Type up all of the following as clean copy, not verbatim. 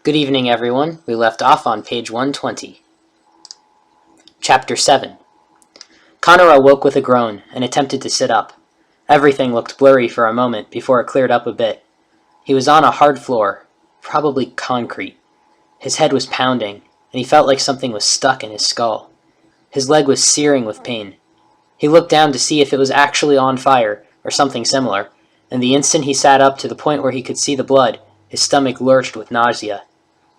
Good evening, everyone. We left off on page 120. Chapter 7. Connor awoke with a groan and attempted to sit up. Everything looked blurry for a moment before it cleared up a bit. He was on a hard floor, probably concrete. His head was pounding, and he felt like something was stuck in his skull. His leg was searing with pain. He looked down to see if it was actually on fire, or something similar, and the instant he sat up to the point where he could see the blood, his stomach lurched with nausea.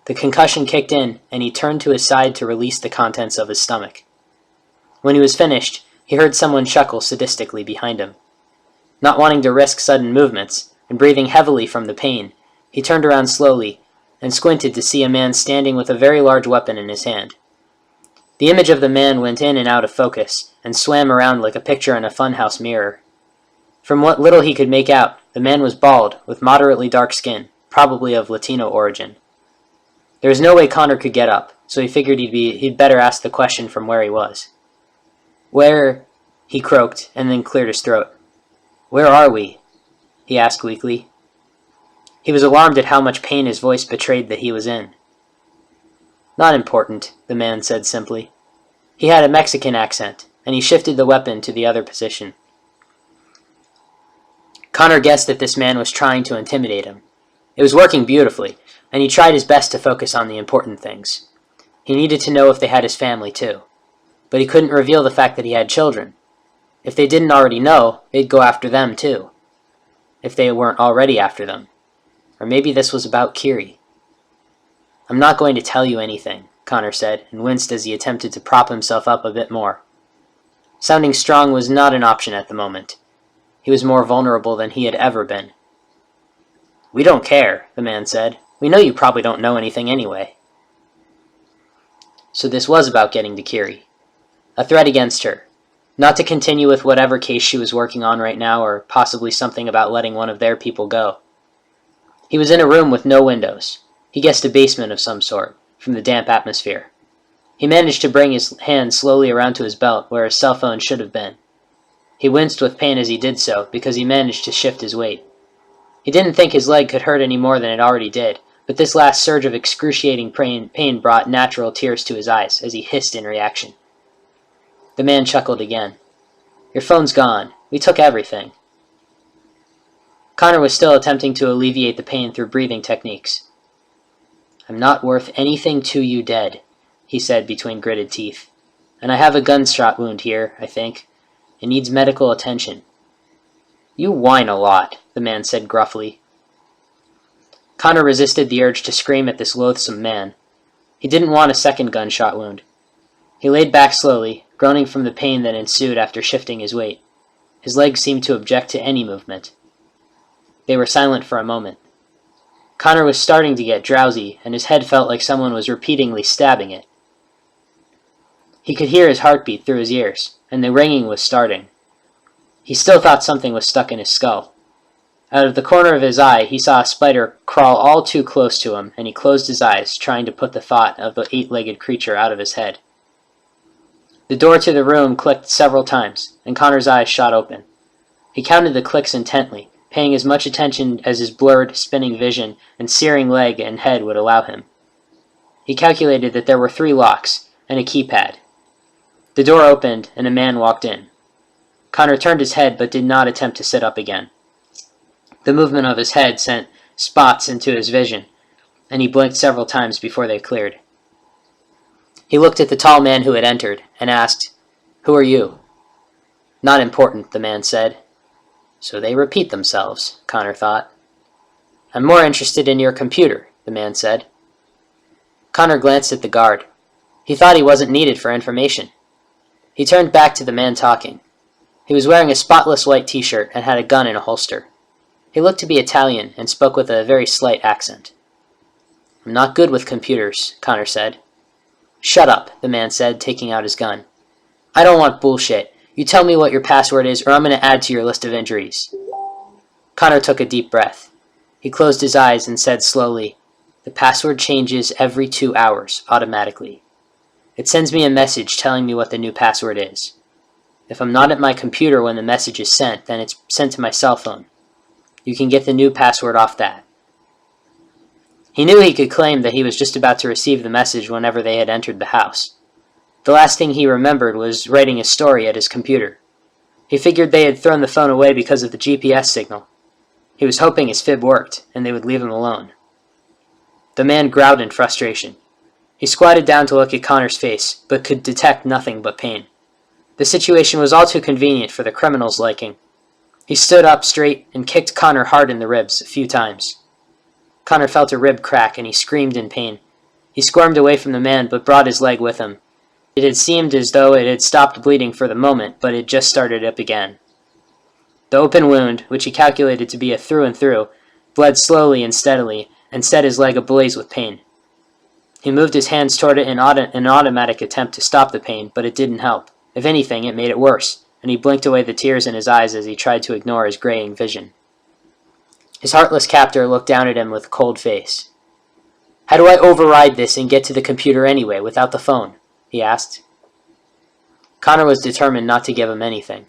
The concussion kicked in, and he turned to his side to release the contents of his stomach. When he was finished, he heard someone chuckle sadistically behind him. Not wanting to risk sudden movements, and breathing heavily from the pain, he turned around slowly, and squinted to see a man standing with a very large weapon in his hand. The image of the man went in and out of focus, and swam around like a picture in a funhouse mirror. From what little he could make out, the man was bald, with moderately dark skin, probably of Latino origin. There was no way Connor could get up, so he figured he'd better ask the question from where he was. "Where?" he croaked, and then cleared his throat. "Where are we?" he asked weakly. He was alarmed at how much pain his voice betrayed that he was in. "Not important," the man said simply. He had a Mexican accent, and he shifted the weapon to the other position. Connor guessed that this man was trying to intimidate him. It was working beautifully, and he tried his best to focus on the important things. He needed to know if they had his family too. But he couldn't reveal the fact that he had children. If they didn't already know, they'd go after them too. If they weren't already after them. Or maybe this was about Kiri. "I'm not going to tell you anything," Connor said, and winced as he attempted to prop himself up a bit more. Sounding strong was not an option at the moment. He was more vulnerable than he had ever been. "We don't care," the man said. "We know you probably don't know anything anyway." So this was about getting to Kiri. A threat against her. Not to continue with whatever case she was working on right now, or possibly something about letting one of their people go. He was in a room with no windows. He guessed a basement of some sort, from the damp atmosphere. He managed to bring his hand slowly around to his belt, where his cell phone should have been. He winced with pain as he did so, because he managed to shift his weight. He didn't think his leg could hurt any more than it already did, but this last surge of excruciating pain brought natural tears to his eyes as he hissed in reaction. The man chuckled again. "Your phone's gone. We took everything." Connor was still attempting to alleviate the pain through breathing techniques. "I'm not worth anything to you dead," he said between gritted teeth. "And I have a gunshot wound here, I think. It needs medical attention." "You whine a lot," the man said gruffly. Connor resisted the urge to scream at this loathsome man. He didn't want a second gunshot wound. He laid back slowly, groaning from the pain that ensued after shifting his weight. His legs seemed to object to any movement. They were silent for a moment. Connor was starting to get drowsy, and his head felt like someone was repeatedly stabbing it. He could hear his heartbeat through his ears, and the ringing was starting. He still thought something was stuck in his skull. Out of the corner of his eye, he saw a spider crawl all too close to him, and he closed his eyes, trying to put the thought of the eight-legged creature out of his head. The door to the room clicked several times, and Connor's eyes shot open. He counted the clicks intently, paying as much attention as his blurred, spinning vision and searing leg and head would allow him. He calculated that there were 3 locks, and a keypad. The door opened, and a man walked in. Connor turned his head but did not attempt to sit up again. The movement of his head sent spots into his vision, and he blinked several times before they cleared. He looked at the tall man who had entered, and asked, "Who are you?" "Not important," the man said. So they repeat themselves, Connor thought. "I'm more interested in your computer," the man said. Connor glanced at the guard. He thought he wasn't needed for information. He turned back to the man talking. He was wearing a spotless white t-shirt and had a gun in a holster. He looked to be Italian and spoke with a very slight accent. "I'm not good with computers," Connor said. "Shut up," the man said, taking out his gun. "I don't want bullshit. You tell me what your password is, or I'm going to add to your list of injuries." Connor took a deep breath. He closed his eyes and said slowly, "The password changes every 2 hours, automatically. It sends me a message telling me what the new password is. If I'm not at my computer when the message is sent, then it's sent to my cell phone. You can get the new password off that." He knew he could claim that he was just about to receive the message whenever they had entered the house. The last thing he remembered was writing a story at his computer. He figured they had thrown the phone away because of the GPS signal. He was hoping his fib worked, and they would leave him alone. The man growled in frustration. He squatted down to look at Connor's face, but could detect nothing but pain. The situation was all too convenient for the criminal's liking. He stood up straight and kicked Connor hard in the ribs a few times. Connor felt a rib crack and he screamed in pain. He squirmed away from the man but brought his leg with him. It had seemed as though it had stopped bleeding for the moment, but it just started up again. The open wound, which he calculated to be a through and through, bled slowly and steadily and set his leg ablaze with pain. He moved his hands toward it in an automatic attempt to stop the pain, but it didn't help. If anything, it made it worse, and he blinked away the tears in his eyes as he tried to ignore his graying vision. His heartless captor looked down at him with a cold face. "How do I override this and get to the computer anyway, without the phone?" he asked. Connor was determined not to give him anything.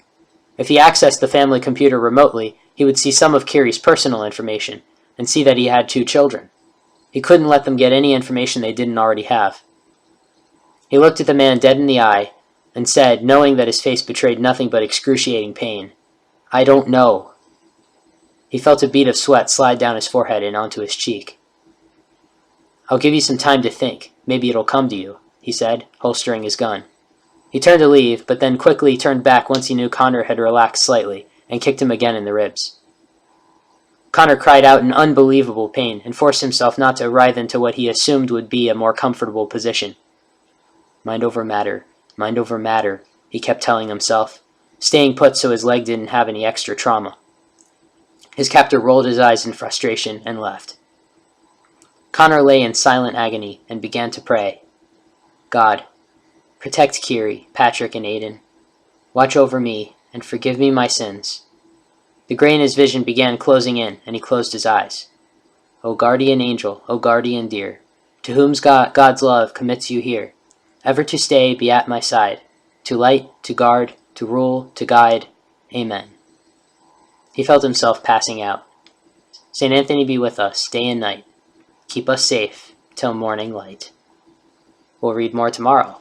If he accessed the family computer remotely, he would see some of Kiri's personal information, and see that he had 2 children. He couldn't let them get any information they didn't already have. He looked at the man dead in the eye, and said, knowing that his face betrayed nothing but excruciating pain, "I don't know." He felt a bead of sweat slide down his forehead and onto his cheek. "I'll give you some time to think. Maybe it'll come to you," he said, holstering his gun. He turned to leave, but then quickly turned back once he knew Connor had relaxed slightly, and kicked him again in the ribs. Connor cried out in unbelievable pain and forced himself not to writhe into what he assumed would be a more comfortable position. Mind over matter, he kept telling himself, staying put so his leg didn't have any extra trauma. His captor rolled his eyes in frustration and left. Connor lay in silent agony and began to pray. "God, protect Kiri, Patrick, and Aiden. Watch over me and forgive me my sins." The gray in his vision began closing in, and he closed his eyes. "O guardian angel, O guardian dear, to whom God's love commits you here, ever to stay, be at my side, to light, to guard, to rule, to guide. Amen." He felt himself passing out. St. Anthony be with us day and night. Keep us safe till morning light. We'll read more tomorrow.